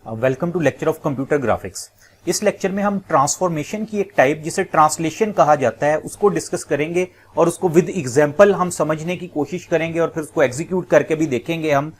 Welcome to lecture of computer graphics. इस lecture में हम ट्रांसफॉर्मेशन की एक टाइप जिसे ट्रांसलेशन कहा जाता है उसको डिस्कस करेंगे और उसको विद एग्जांपल हम समझने की कोशिश करेंगे और फिर उसको एग्जीक्यूट करके भी देखेंगे हम।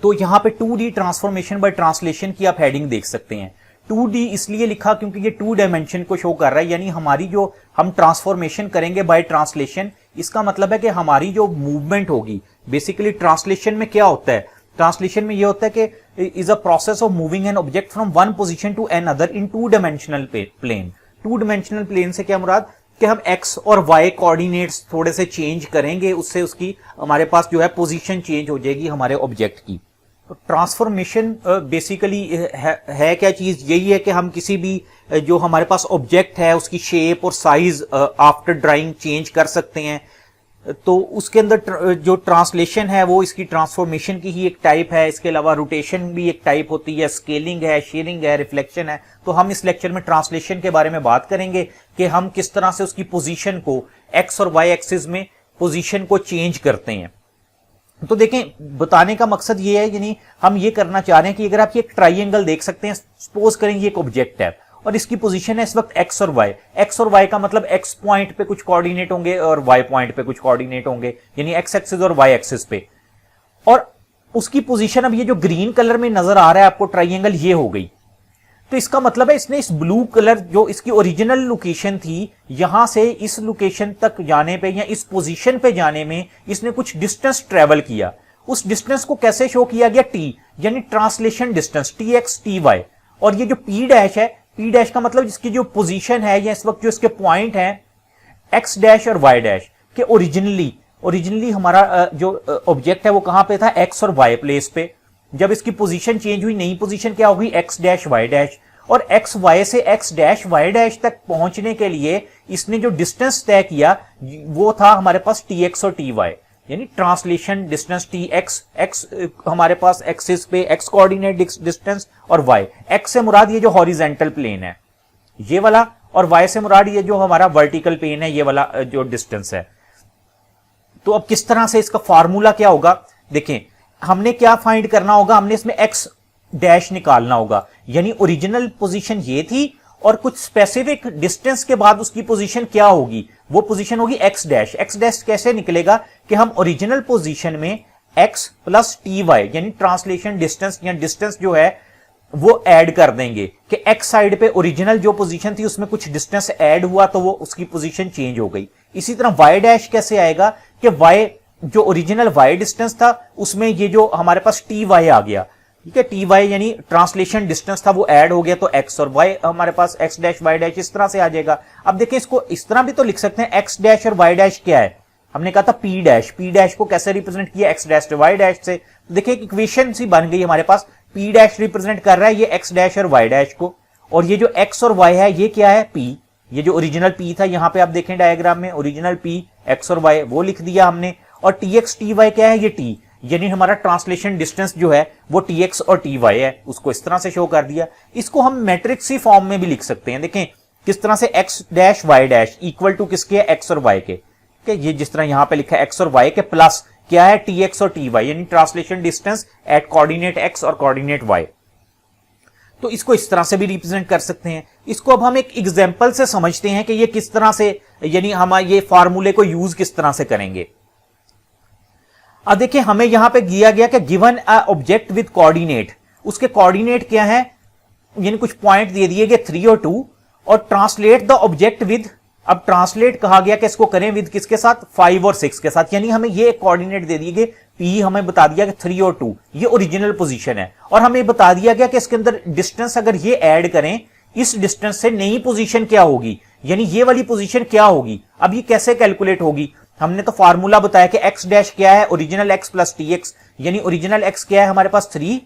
तो यहाँ पे 2D ट्रांसफॉर्मेशन बाय ट्रांसलेशन की आप हेडिंग देख सकते हैं। 2D इसलिए लिखा क्योंकि ये 2 डायमेंशन को शो कर रहा है, यानी हमारी जो हम ट्रांसफॉर्मेशन करेंगे बाय ट्रांसलेशन, इसका मतलब है कि हमारी जो मूवमेंट होगी, बेसिकली ट्रांसलेशन में क्या होता है, ट्रांसलेशन में ये होता है कि is a process of moving an object from one position to another in 2 dimensional plane. 2 dimensional plane से क्या मुराद कि हम x और y कोऑर्डिनेट्स थोड़े से चेंज करेंगे, उससे उसकी हमारे पास जो है पोजीशन चेंज हो जाएगी हमारे ऑब्जेक्ट की। तो ट्रांसफॉर्मेशन बेसिकली है क्या चीज, यही है कि हम किसी भी जो हमारे पास ऑब्जेक्ट है उसकी शेप और साइज आफ्टर ड्राइंग चेंज कर सकते हैं। तो उसके अंदर जो ट्रांसलेशन है वो इसकी ट्रांसफॉर्मेशन की ही एक टाइप है। इसके अलावा रोटेशन भी एक टाइप होती है, स्केलिंग है, शेयरिंग है, रिफ्लेक्शन है। तो हम इस लेक्चर में ट्रांसलेशन के बारे में बात करेंगे कि हम किस तरह से उसकी पोजीशन को एक्स और वाई एक्सिस में पोजीशन को चेंज करते हैं। तो देखें, बताने का मकसद ये है, यानी हम ये करना चाह रहे हैं कि अगर आप ये एक ट्राइंगल देख सकते हैं, सपोज करें ये एक ऑब्जेक्ट है और इसकी पोजीशन है इस वक्त एक्स और वाई। एक्स और वाई का मतलब एक्स पॉइंट पे कुछ कोऑर्डिनेट होंगे और वाई पॉइंट पे कुछ कोऑर्डिनेट होंगे, यानी एक्स एक्सिस और वाई एक्सिस पे। और उसकी पोजीशन अब ये जो ग्रीन कलर में नजर आ रहा है आपको ट्राइंगल, ये हो गई। तो इसका मतलब है इसने इस ब्लू कलर जो इसकी ओरिजिनल लोकेशन थी, यहां से इस लोकेशन तक जाने पे या इस पोजीशन पे जाने में इसने कुछ डिस्टेंस ट्रेवल किया। उस डिस्टेंस को कैसे शो किया गया, टी, यानी translation distance, T X T Y. और ये जो पी डैश है, पी डैश का मतलब इसकी जो पोजीशन है या इस वक्त जो इसके पॉइंट हैं एक्स डैश और वाई डैश के ओरिजिनली हमारा जो ऑब्जेक्ट है वो कहां पे था, एक्स और वाई प्लेस पे। जब इसकी पोजीशन चेंज हुई, नई पोजीशन क्या होगी, एक्स डैश वाई डैश। और एक्स वाई से एक्स डैश वाई डैश तक पहुंचने के लिए इसने जो डिस्टेंस तय किया वो था हमारे पास टी एक्स और टी वाई, यानी translation distance T x, x हमारे पास एक्सिस पे एक्स कोऑर्डिनेट डिस्टेंस और वाई। एक्स से मुराद ये जो हॉरिजेंटल प्लेन है ये वाला, और वाई से मुराद ये जो हमारा वर्टिकल प्लेन है ये वाला जो डिस्टेंस है। तो अब किस तरह से इसका फार्मूला क्या होगा, देखें हमने क्या फाइंड करना होगा, हमने इसमें एक्स डैश निकालना होगा, यानी ओरिजिनल पोजीशन ये थी और कुछ स्पेसिफिक डिस्टेंस के बाद उसकी पोजीशन क्या होगी, वो पोजीशन होगी एक्स डैश। एक्स डैश कैसे निकलेगा कि हम ओरिजिनल पोजीशन में एक्स प्लस टी वाई यानी ट्रांसलेशन डिस्टेंस या डिस्टेंस जो है वो ऐड कर देंगे कि एक्स साइड पे ओरिजिनल जो पोजीशन थी उसमें कुछ डिस्टेंस ऐड हुआ तो वो उसकी पोजीशन चेंज हो गई। इसी तरह वाई डैश कैसे आएगा कि वाई जो ओरिजिनल वाई डिस्टेंस था उसमें ये जो हमारे पास टी वाई आ गया, ठीक है, टी वाई यानी ट्रांसलेशन डिस्टेंस था वो ऐड हो गया, तो एक्स और वाई हमारे पास एक्स डैश वाई डैश इस तरह से आ जाएगा। अब देखिए इसको इस तरह भी तो लिख सकते हैं, एक्स डैश और वाई डैश क्या है, हमने कहा था पी डैश। पी डैश को कैसे रिप्रेजेंट किया, एक्स डैश वाई डैश से। तो देखिए एक इक्वेशन सी बन गई हमारे पास, पी डैश रिप्रेजेंट कर रहा है ये एक्स डैश और वाई डैश को, और ये जो एक्स और वाई है ये क्या है, पी। ये जो ओरिजिनल पी था यहां पे आप देखें डायग्राम में, ओरिजिनल पी एक्स और वाई वो लिख दिया हमने। और टी एक्स टी वाई क्या है, ये टी, यानी हमारा ट्रांसलेशन डिस्टेंस जो है वो टी एक्स और टी वाई है, उसको इस तरह से शो कर दिया। इसको हम मैट्रिक्स ही फॉर्म में भी लिख सकते हैं, देखें किस तरह से, X dash Y dash equal to किसके, एक्स और वाई के। ये जिस तरह यहां पे लिखा है एक्स और वाई के प्लस क्या है, टी एक्स और टी वाई, यानी translation distance at coordinate X और कोऑर्डिनेट वाई। तो इसको इस तरह से भी रिप्रेजेंट कर सकते हैं। इसको अब हम एक एग्जांपल से समझते हैं कि ये किस तरह से, यानी हम ये फार्मूले को यूज किस तरह से करेंगे। अब देखिए हमें यहां पे दिया गया कि given a object with coordinate, उसके कोऑर्डिनेट क्या है, यानी कुछ पॉइंट दे दिए गए 3 और 2, और ट्रांसलेट द ऑब्जेक्ट विद, अब ट्रांसलेट कहा गया कि इसको करें विद किसके साथ, 5 और 6 के साथ, यानी हमें ये कोऑर्डिनेट दे दिए गए, पी हमें बता दिया कि 3 और 2 ये ओरिजिनल पोजीशन है, और हमें बता दिया गया कि इसके अंदर डिस्टेंस अगर ये ऐड करें इस डिस्टेंस से नई पोजीशन क्या होगी, यानी ये वाली पोजीशन क्या होगी। अब ये कैसे कैलकुलेट होगी, हमने तो फार्मूला बताया कि एक्स डैश क्या है, original x plus T x, यानी ओरिजिनल एक्स क्या है हमारे पास 3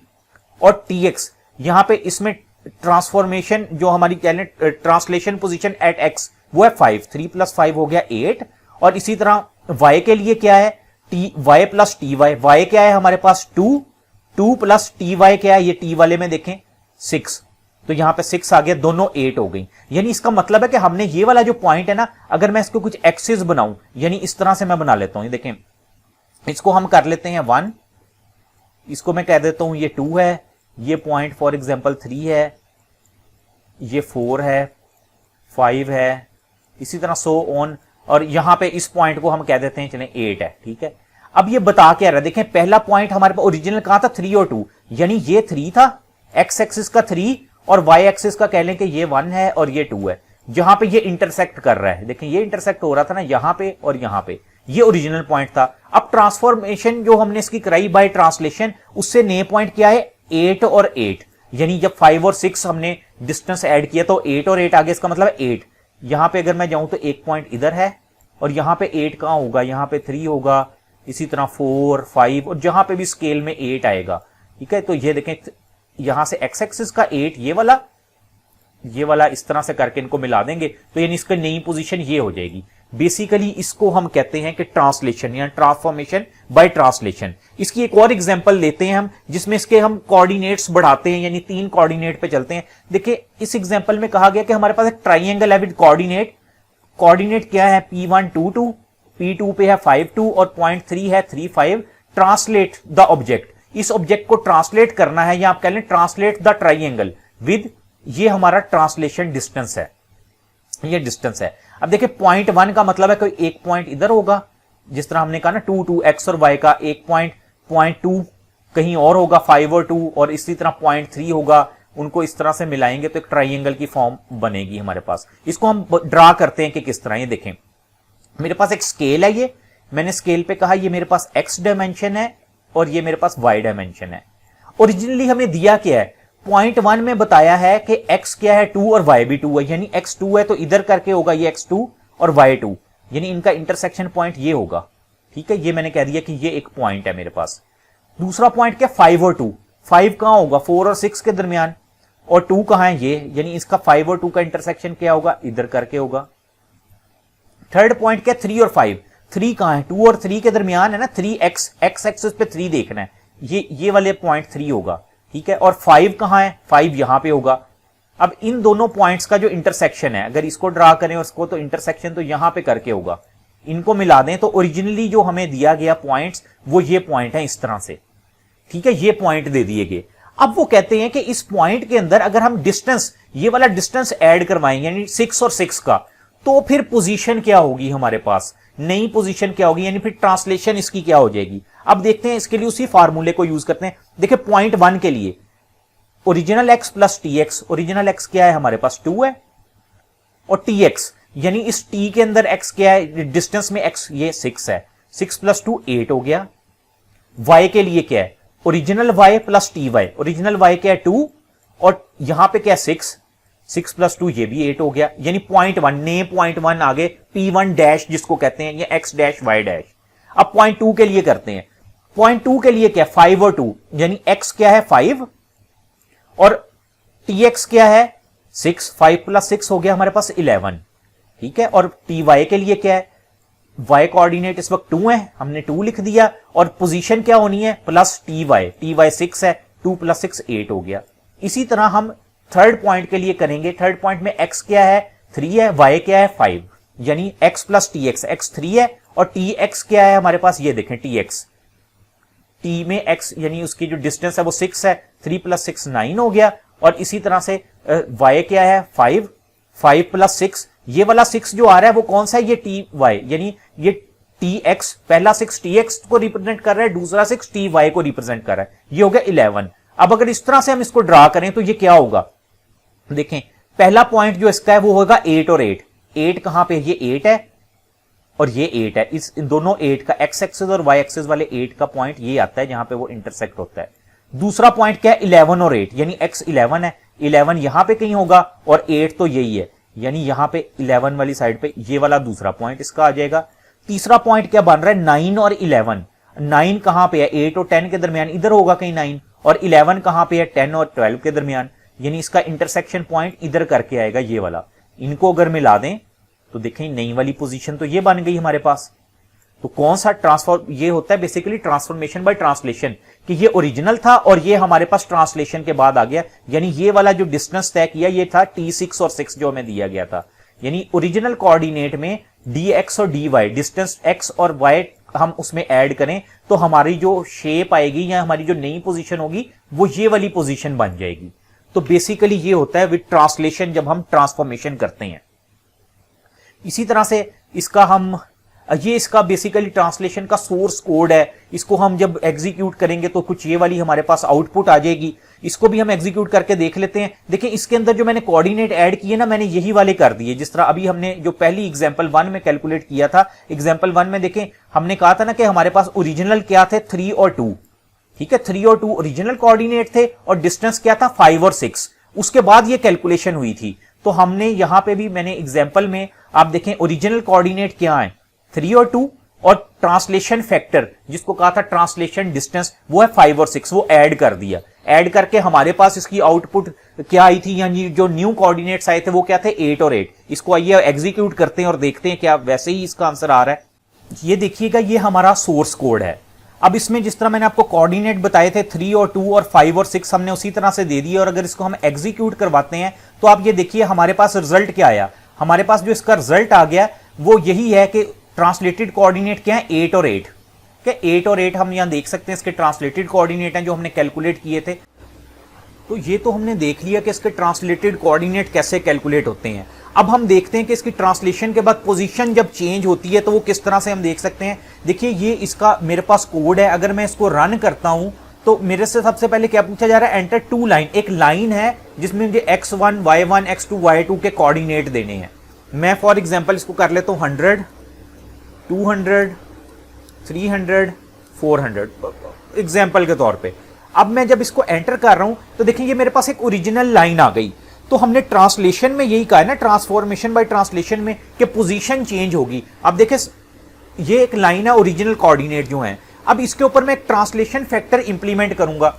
और टी एक्स, यहां पे इसमें ट्रांसफॉर्मेशन जो हमारी ट्रांसलेशन पोजीशन एट एक्स वो है 5, 3 प्लस 5 हो गया 8। और इसी तरह वाई के लिए क्या है, T Y plus T Y, Y क्या है हमारे पास 2, 2 प्लस टी वाई क्या है, ये टी वाले में देखें 6, तो यहां पे 6 आ गया, दोनों 8 हो गई। यानी इसका मतलब है कि हमने ये वाला जो पॉइंट है ना, अगर मैं इसको कुछ एक्सिस बनाऊं, यानी इस तरह से मैं बना लेता हूं, ये देखें इसको हम कर लेते हैं 1, इसको मैं कह देता हूं ये 2 है, ये पॉइंट फॉर एग्जांपल 3 है, ये 4 है, 5 है, इसी तरह सो ऑन, और यहां पे इस पॉइंट को हम कह देते हैं चले 8 है, ठीक है। अब ये बता क्या रहा है, देखें पहला पॉइंट हमारे पास ओरिजिनल कहां था, 3 और 2, यानी ये 3 था, एक्स एक्सिस का 3 और वाई एक्सिस का कह लें कि ये 1 है और ये 2 है, जहां पे ये इंटरसेक्ट कर रहा है। देखें ये इंटरसेक्ट हो रहा था ना यहां पे और यहां पे, ये ओरिजिनल पॉइंट था। अब ट्रांसफॉर्मेशन जो हमने इसकी कराई बाय ट्रांसलेशन, उससे नए पॉइंट क्या है, 8 और 8, यानी जब 5 और 6 हमने डिस्टेंस ऐड किया तो 8 और 8 आगे, इसका मतलब 8। यहां पे अगर मैं जाऊं तो एक पॉइंट इधर है और यहां पे 8 कहां होगा, यहां पे 3 होगा, इसी तरह 4, 5 और जहां पे भी स्केल में 8 आएगा, ठीक है। तो ये देखें यहां से एक्स एक्सिस का 8, ये वाला इस तरह से करके इनको मिला देंगे तो यानी इसका नई पोजीशन ये हो जाएगी। बेसिकली इसको हम कहते हैं कि ट्रांसलेशन या ट्रांसफॉर्मेशन बाय ट्रांसलेशन। इसकी एक और एग्जांपल लेते हैं हम, जिसमें इसके हम कोऑर्डिनेट्स बढ़ाते हैं, यानी 3 कोऑर्डिनेट पे चलते हैं। देखिए इस एग्जांपल में कहा गया कि हमारे पास एक ट्राइंगल है विद कोऑर्डिनेट क्या है, P1 2 2, P2 पे है 5 2 और पॉइंट 3 है 3 5। ट्रांसलेट द ऑब्जेक्ट, इस ऑब्जेक्ट को ट्रांसलेट करना है, या आप कह लें ट्रांसलेट द ट्राइंगल विद, ये हमारा ट्रांसलेशन डिस्टेंस है, ये डिस्टेंस है। अब देखिए पॉइंट 1 का मतलब है कोई एक पॉइंट इधर होगा, जिस तरह हमने कहा ना 2 2 एक्स और वाई का एक पॉइंट 2 कहीं और होगा 5 और 2, और इसी तरह पॉइंट 3 होगा, उनको इस तरह से मिलाएंगे तो एक ट्राइंगल की फॉर्म बनेगी हमारे पास। इसको हम ड्रा करते हैं कि किस तरह, ये देखें मेरे पास एक स्केल है, ये मैंने स्केल पे कहा ये मेरे पास एक्स डायमेंशन है और ये मेरे पास वाई डायमेंशन है। ओरिजिनली हमें दिया क्या है, पॉइंट 1 में बताया है कि x क्या है 2 और y भी 2 है, यानी x 2 है तो इधर करके होगा ये x2 और y2, यानी इनका इंटरसेक्शन पॉइंट ये होगा, ठीक है। ये मैंने कह दिया कि ये एक पॉइंट है मेरे पास। दूसरा पॉइंट क्या, 5 और 2, 5 कहां होगा 4 और 6 के दरमियान, और 2 कहां है ये, यानी इसका 5 और 2 का इंटरसेक्शन क्या होगा, इधर करके होगा। थर्ड पॉइंट क्या, 3 और 5, 3 कहां है 2 और 3 के दरमियान है ना, 3x, x एक्सिस पे 3 देखना है, ये वाले पॉइंट 3 होगा, ठीक है। और 5 कहां है, 5 यहां पे होगा। अब इन दोनों पॉइंट्स का जो इंटरसेक्शन है, अगर इसको ड्रा करें उसको, तो इंटरसेक्शन तो यहां पे करके होगा, इनको मिला दें तो ओरिजिनली जो हमें दिया गया पॉइंट्स वो ये पॉइंट है इस तरह से, ठीक है, ये पॉइंट दे दिए गए। अब वो कहते हैं कि इस पॉइंट के अंदर अगर हम डिस्टेंस, ये वाला डिस्टेंस ऐड करवाएं, यानी 6 और 6 का, तो फिर पोजीशन क्या होगी हमारे पास, नई पोजीशन क्या होगी, यानी फिर ट्रांसलेशन इसकी क्या हो जाएगी। अब देखते हैं, इसके लिए उसी फार्मूले को यूज करते हैं। देखिए पॉइंट 1 के लिए original x plus T x, original x क्या है हमारे पास 2 है, और टी एक्स यानी इस t के अंदर x क्या है, डिस्टेंस में x ये 6 है, 6 प्लस 2 8 हो गया। y के लिए क्या है, original y plus T Y, original y क्या है 2 और यहां पे क्या है 6 प्लस 2 ये भी 8 हो गया, यानी पॉइंट 1, ने पॉइंट 1 आगे P1 डैश जिसको कहते हैं, ये x डैश y डैश। अब पॉइंट 2 के लिए करते हैं, पॉइंट 2 के लिए क्या, 5 और 2, यानी x क्या है 5 और tx क्या है 6, 5 प्लस 6 हो गया हमारे पास 11, ठीक है। और ty के लिए क्या है, y कोऑर्डिनेट इस वक्त 2 है, हमने 2 लिख दिया, और पोजीशन क्या होनी है प्लस ty 6 है, 2 प्लस 6 8 हो गया। इसी तरह हम थर्ड पॉइंट के लिए करेंगे, थर्ड पॉइंट में x क्या है 3 है, y क्या है 5, यानी x प्लस tx, x 3 है और tx क्या है हमारे पास, ये देखें tx, t में x यानी उसकी जो डिस्टेंस है वो 6 है, 3 प्लस 6 9 हो गया। और इसी तरह से y क्या है 5, 5 प्लस 6, ये वाला 6 जो आ रहा है वो कौन सा है, ये ty, यानी ये tx, पहला 6 tx को रिप्रेजेंट कर रहा है, दूसरा 6 ty को रिप्रेजेंट कर रहा है, ये हो गया 11। अब अगर इस तरह से हम इसको ड्रा करें तो ये क्या होगा, देखें पहला पॉइंट जो इसका है वो होगा 8 और 8, 8 कहां पे, ये 8 है और ये 8 है, इन दोनों 8 का x एक्सिस और y एक्सिस वाले 8 का पॉइंट ये आता है जहां पे वो इंटरसेक्ट होता है। दूसरा पॉइंट क्या है 11 और 8, यानी x 11 है, 11 यहां पे कहीं होगा और 8 तो यही है, यानी यहां पे 11 वाली साइड पे ये वाला दूसरा पॉइंट इसका आ जाएगा। तीसरा पॉइंट क्या बन रहा है 9 और 11, 9 कहां पे है 8 और 10 के दरमियान, इधर होगा कहीं 9, और 11 कहां पे है 10 और 12 के दरमियान, यानी इसका इंटरसेक्शन पॉइंट इधर करके आएगा ये वाला। इनको अगर मिला दें तो देखें नई वाली पोजीशन तो ये बन गई हमारे पास। तो कौन सा ट्रांसफॉर्म, ये होता है बेसिकली ट्रांसफॉर्मेशन बाय ट्रांसलेशन, कि ये ओरिजिनल था और ये हमारे पास ट्रांसलेशन के बाद आ गया, यानी ये वाला जो डिस्टेंस तय किया ये था t6 और 6 जो हमें दिया गया था, यानी ओरिजिनल कोऑर्डिनेट में dx और dy डिस्टेंस x और y हम उसमें ऐड करें तो हमारी जो शेप आएगी या हमारी जो नई पोजीशन होगी वो ये वाली पोजीशन बन जाएगी। तो बेसिकली ये होता है विद ट्रांसलेशन जब हम ट्रांसफॉर्मेशन करते हैं। इसी तरह से इसका बेसिकली ट्रांसलेशन का सोर्स कोड है। इसको हम जब एग्जीक्यूट करेंगे तो कुछ ये वाली हमारे पास आउटपुट आ जाएगी। इसको भी हम एग्जीक्यूट करके देख लेते हैं। देखिए इसके अंदर जो मैंने कोऑर्डिनेट ऐड किए ना, मैंने यही वाले कर दिए। जिस तरह अभी हमने जो पहली एग्जांपल 1 में कैलकुलेट किया था, एग्जांपल 1 में देखें हमने कहा था ना कि हमारे पास ओरिजिनल क्या थे, 3 और 2। ठीक है, 3 और 2 ओरिजिनल कोऑर्डिनेट थे और डिस्टेंस क्या था, 5 और 6। उसके बाद ये कैलकुलेशन हुई थी। तो हमने यहां पे भी मैंने एग्जाम्पल में आप देखें ओरिजिनल कोऑर्डिनेट क्या है, 3 और 2, और ट्रांसलेशन फैक्टर जिसको कहा था ट्रांसलेशन डिस्टेंस वो है 5 और 6, वो ऐड कर दिया। ऐड करके हमारे पास इसकी आउटपुट क्या आई थी, यानी जो न्यू कोऑर्डिनेट्स आए थे वो क्या थे, 8 और 8। इसको आइए एग्जीक्यूट करते हैं और देखते हैं क्या वैसे ही इसका आंसर आ रहा है। ये देखिएगा ये हमारा सोर्स कोड है। अब इसमें जिस तरह मैंने आपको कोऑर्डिनेट बताए थे 3 और 2 और 5 और 6 हमने उसी तरह से दे दिए। और अगर इसको हम एग्जीक्यूट करवाते हैं तो आप ये देखिए हमारे पास रिजल्ट क्या आया। हमारे पास जो इसका रिजल्ट आ गया वो यही है कि ट्रांसलेटेड कोऑर्डिनेट क्या है, 8 और 8। क्या 8 और 8 हम यहां देख सकते हैं इसके ट्रांसलेटेड कोऑर्डिनेट हैं जो हमने कैलकुलेट किए थे। तो ये तो हमने देख लिया कि इसके ट्रांसलेटेड कोऑर्डिनेट कैसे कैलकुलेट होते हैं। अब हम देखते हैं कि इसकी ट्रांसलेशन के बाद पोजीशन जब चेंज होती है तो वो किस तरह से हम देख सकते हैं। देखिए ये इसका मेरे पास कोड है। अगर मैं इसको रन करता हूं तो मेरे से सबसे पहले क्या पूछा जा रहा है, एंटर 2 लाइन। एक लाइन है जिसमें मुझे x1 y1 x2 y2 के कोऑर्डिनेट देने हैं। मैं फॉर एग्जांपल इसको कर लेता हूं 100 200 300 400 एग्जाम्पल के तौर पे। अब मैं जब इसको एंटर कर रहा हूं तो देखिए ये मेरे पास एक ओरिजिनल लाइन आ गई। तो हमने ट्रांसलेशन में यही कहा है ना, ट्रांसफॉर्मेशन बाय ट्रांसलेशन में, कि पोजीशन चेंज होगी। अब देखिए ये एक लाइन है ओरिजिनल कोऑर्डिनेट जो है। अब इसके ऊपर मैं एक ट्रांसलेशन फैक्टर इंप्लीमेंट करूंगा।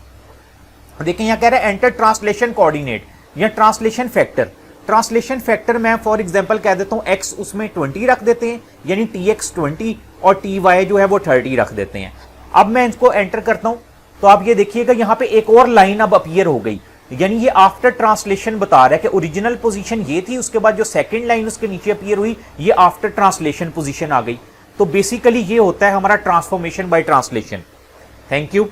देखिए यहां कह रहा है एंटर ट्रांसलेशन कोऑर्डिनेट या ट्रांसलेशन फैक्टर। ट्रांसलेशन फैक्टर मैं फॉर एग्जांपल कह देता हूं x उसमें 20 रख देते हैं, यानी tx 20 और ty जो है वो 30 रख देते हैं। अब मैं इसको एंटर करता हूं तो आप ये देखिएगा यहां पे एक और लाइन अब अपीयर हो गई, यानी ये आफ्टर ट्रांसलेशन बता रहा है कि ओरिजिनल पोजीशन ये थी, उसके बाद जो सेकंड लाइन उसके नीचे अपीयर हुई ये आफ्टर ट्रांसलेशन पोजीशन आ गई। तो बेसिकली ये होता है हमारा transformation by translation. Thank you.